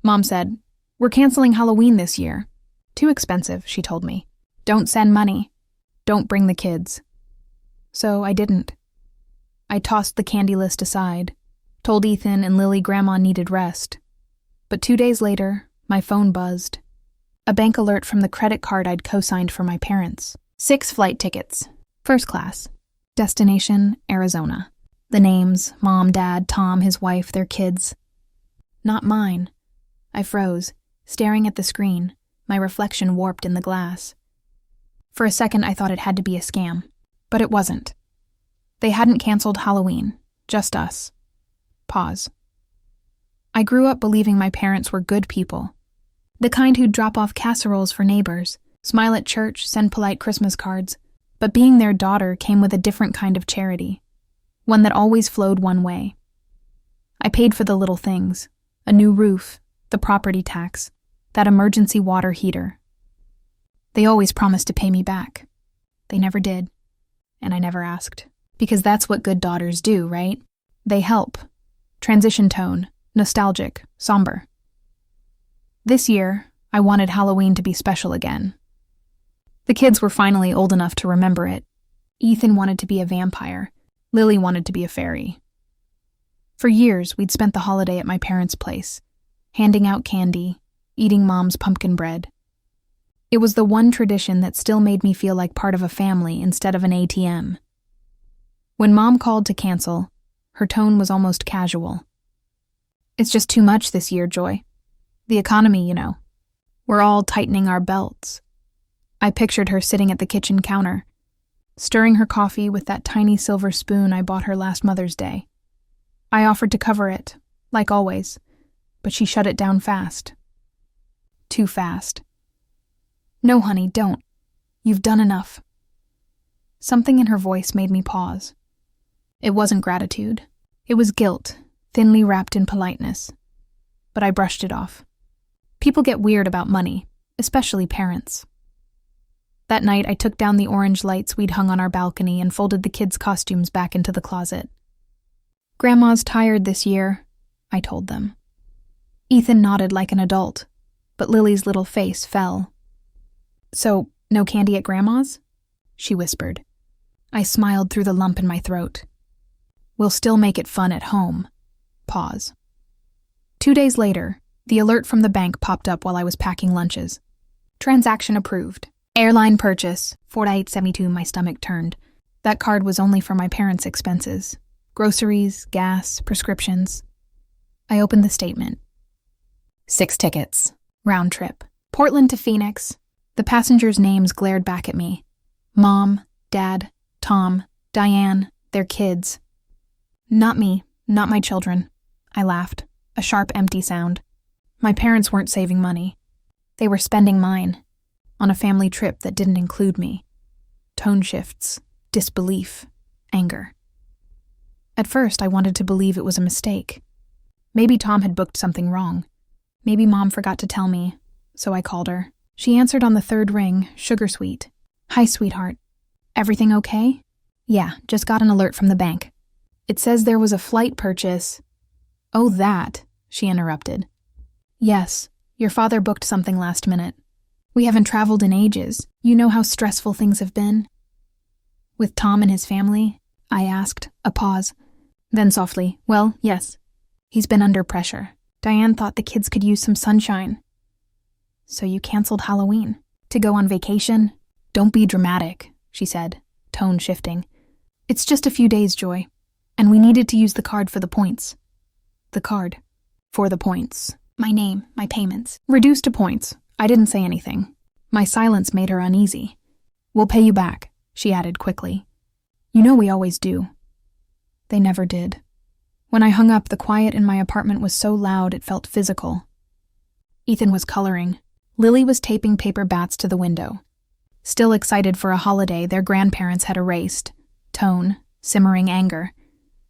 Mom said, "We're canceling Halloween this year. Too expensive," she told me. "Don't send money. Don't bring the kids." So I didn't. I tossed the candy list aside, told Ethan and Lily Grandma needed rest. But 2 days later, my phone buzzed. A bank alert from the credit card I'd co-signed for my parents. 6 flight tickets. First class. Destination, Arizona. The names, Mom, Dad, Tom, his wife, their kids. Not mine. I froze, staring at the screen, my reflection warped in the glass. For a second, I thought it had to be a scam, but it wasn't. They hadn't canceled Halloween, just us. Pause. I grew up believing my parents were good people. The kind who'd drop off casseroles for neighbors, smile at church, send polite Christmas cards. But being their daughter came with a different kind of charity, one that always flowed one way. I paid for the little things, a new roof, the property tax, that emergency water heater. They always promised to pay me back. They never did, and I never asked. Because that's what good daughters do, right? They help. Transition tone, nostalgic, somber. This year, I wanted Halloween to be special again. The kids were finally old enough to remember it. Ethan wanted to be a vampire. Lily wanted to be a fairy. For years, we'd spent the holiday at my parents' place, handing out candy, eating Mom's pumpkin bread. It was the one tradition that still made me feel like part of a family instead of an ATM. When Mom called to cancel, her tone was almost casual. "It's just too much this year, Joy. The economy, you know. We're all tightening our belts." I pictured her sitting at the kitchen counter, stirring her coffee with that tiny silver spoon I bought her last Mother's Day. I offered to cover it, like always, but she shut it down fast. Too fast. "No, honey, don't. You've done enough." Something in her voice made me pause. It wasn't gratitude. It was guilt, thinly wrapped in politeness. But I brushed it off. People get weird about money, especially parents. That night, I took down the orange lights we'd hung on our balcony and folded the kids' costumes back into the closet. "Grandma's tired this year," I told them. Ethan nodded like an adult, but Lily's little face fell. "So, no candy at Grandma's?" she whispered. I smiled through the lump in my throat. "We'll still make it fun at home." Pause. 2 days later, the alert from the bank popped up while I was packing lunches. "Transaction approved. Airline purchase, 4872." My stomach turned. That card was only for my parents' expenses. Groceries, gas, prescriptions. I opened the statement. 6 tickets. Round trip. Portland to Phoenix. The passengers' names glared back at me. Mom, Dad, Tom, Diane, their kids. Not me, not my children. I laughed, a sharp, empty sound. My parents weren't saving money. They were spending mine. On a family trip that didn't include me. Tone shifts, disbelief, anger. At first, I wanted to believe it was a mistake. Maybe Tom had booked something wrong. Maybe Mom forgot to tell me, so I called her. She answered on the 3rd ring, sugar sweet. "Hi, sweetheart. Everything okay?" "Yeah, just got an alert from the bank. It says there was a flight purchase." "Oh, that," she interrupted. "Yes, your father booked something last minute. We haven't traveled in ages. You know how stressful things have been." "With Tom and his family?" I asked, a pause. Then softly, "Well, yes. He's been under pressure. Diane thought the kids could use some sunshine." "So you canceled Halloween? To go on vacation?" "Don't be dramatic," she said, tone shifting. "It's just a few days, Joy. And we needed to use the card for the points." "The card? For the points?" "My name, my payments. Reduced to points." I didn't say anything. My silence made her uneasy. "We'll pay you back," she added quickly. "You know we always do." They never did. When I hung up, the quiet in my apartment was so loud it felt physical. Ethan was coloring. Lily was taping paper bats to the window. Still excited for a holiday their grandparents had erased. Tone, simmering anger.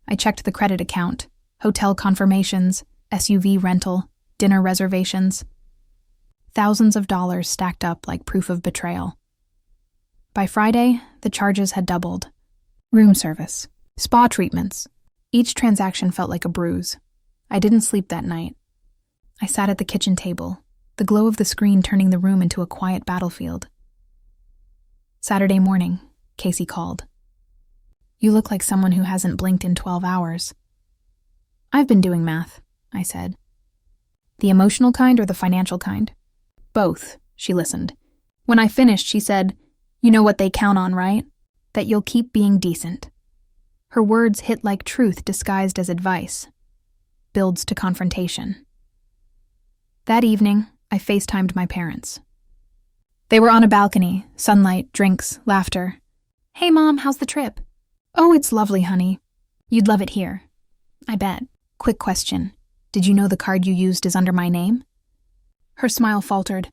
I checked the credit account. Hotel confirmations, SUV rental, dinner reservations. Thousands of dollars stacked up like proof of betrayal. By Friday, the charges had doubled. Room service, spa treatments. Each transaction felt like a bruise. I didn't sleep that night. I sat at the kitchen table, the glow of the screen turning the room into a quiet battlefield. Saturday morning, Casey called. "You look like someone who hasn't blinked in 12 hours. "I've been doing math," I said. "The emotional kind or the financial kind?" "Both," she listened. When I finished, she said, "You know what they count on, right? That you'll keep being decent." Her words hit like truth disguised as advice. Builds to confrontation. That evening, I FaceTimed my parents. They were on a balcony, sunlight, drinks, laughter. "Hey, Mom, how's the trip?" "Oh, it's lovely, honey. You'd love it here." "I bet. Quick question. Did you know the card you used is under my name?" Her smile faltered.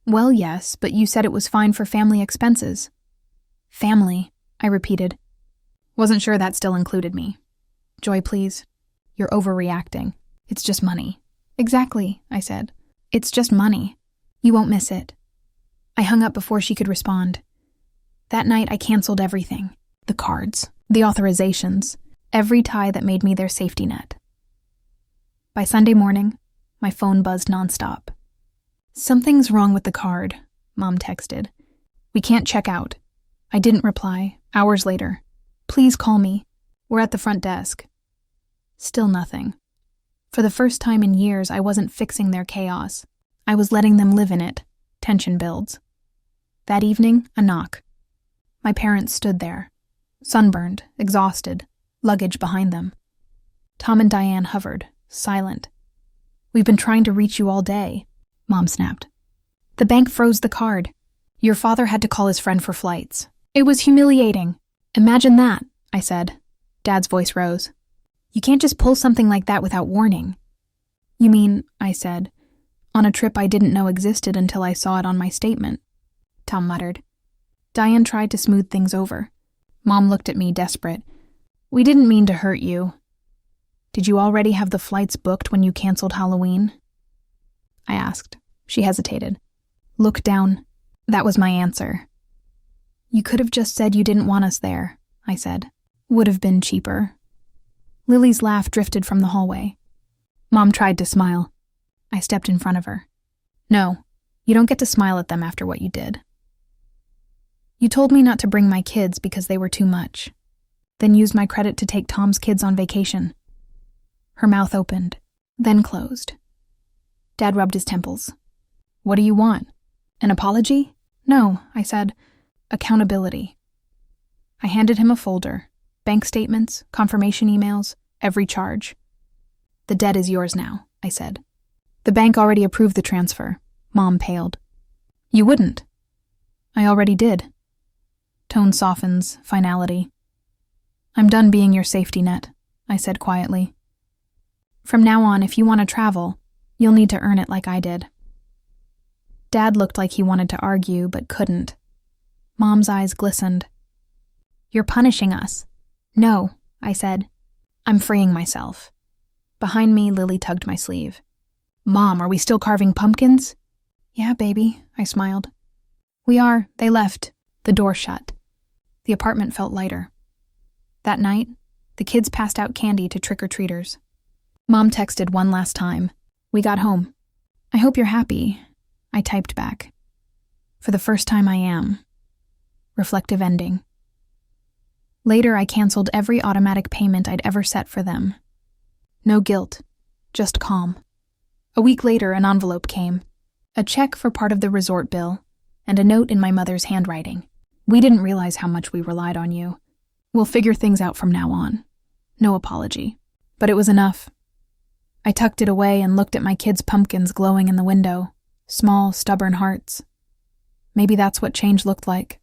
"Well, yes, but you said it was fine for family expenses." "Family," I repeated. Wasn't sure that still included me. "Joy, please. You're overreacting. It's just money." "Exactly," I said. "It's just money. You won't miss it." I hung up before she could respond. That night, I canceled everything. The cards, the authorizations, every tie that made me their safety net. By Sunday morning, my phone buzzed nonstop. "Something's wrong with the card," Mom texted. "We can't check out." I didn't reply. Hours later. "Please call me. We're at the front desk." Still nothing. For the first time in years, I wasn't fixing their chaos. I was letting them live in it. Tension builds. That evening, a knock. My parents stood there, sunburned, exhausted, luggage behind them. Tom and Diane hovered, silent. "We've been trying to reach you all day," Mom snapped. "The bank froze the card. Your father had to call his friend for flights. It was humiliating." "Imagine that," I said. Dad's voice rose. "You can't just pull something like that without warning." "You mean," I said, "on a trip I didn't know existed until I saw it on my statement?" Tom muttered. Diane tried to smooth things over. Mom looked at me, desperate. "We didn't mean to hurt you." "Did you already have the flights booked when you canceled Halloween?" I asked. She hesitated. "Look down." That was my answer. "You could have just said you didn't want us there," I said. "Would have been cheaper." Lily's laugh drifted from the hallway. Mom tried to smile. I stepped in front of her. "No, you don't get to smile at them after what you did. You told me not to bring my kids because they were too much, then used my credit to take Tom's kids on vacation." Her mouth opened, then closed. Dad rubbed his temples. "What do you want? An apology?" "No," I said. "Accountability." I handed him a folder. Bank statements, confirmation emails, every charge. "The debt is yours now," I said. "The bank already approved the transfer." Mom paled. "You wouldn't." "I already did." Tone softens, finality. "I'm done being your safety net," I said quietly. "From now on, if you want to travel, you'll need to earn it like I did." Dad looked like he wanted to argue, but couldn't. Mom's eyes glistened. "You're punishing us." "No," I said. "I'm freeing myself." Behind me, Lily tugged my sleeve. "Mom, are we still carving pumpkins?" "Yeah, baby," I smiled. "We are. They left." The door shut. The apartment felt lighter. That night, the kids passed out candy to trick-or-treaters. Mom texted one last time. We got home. "I hope you're happy," I typed back. "For the first time I am." Reflective ending. Later, I canceled every automatic payment I'd ever set for them. No guilt, just calm. A week later, an envelope came. A check for part of the resort bill, and a note in my mother's handwriting. "We didn't realize how much we relied on you. We'll figure things out from now on." No apology. But it was enough. I tucked it away and looked at my kids' pumpkins glowing in the window. Small, stubborn hearts. Maybe that's what change looked like.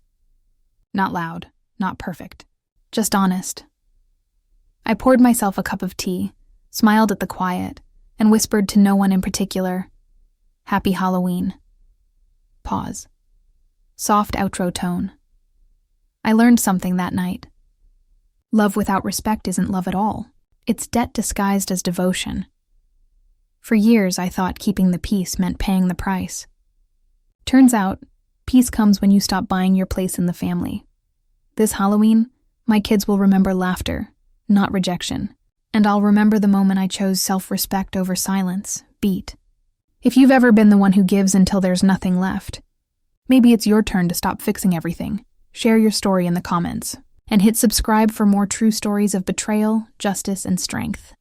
Not loud, not perfect. Just honest. I poured myself a cup of tea, smiled at the quiet, and whispered to no one in particular, "Happy Halloween." Pause. Soft outro tone. I learned something that night. Love without respect isn't love at all. It's debt disguised as devotion. For years, I thought keeping the peace meant paying the price. Turns out, peace comes when you stop buying your place in the family. This Halloween, my kids will remember laughter, not rejection. And I'll remember the moment I chose self-respect over silence, beat, If you've ever been the one who gives until there's nothing left, maybe it's your turn to stop fixing everything. Share your story in the comments, and hit subscribe for more true stories of betrayal, justice, and strength.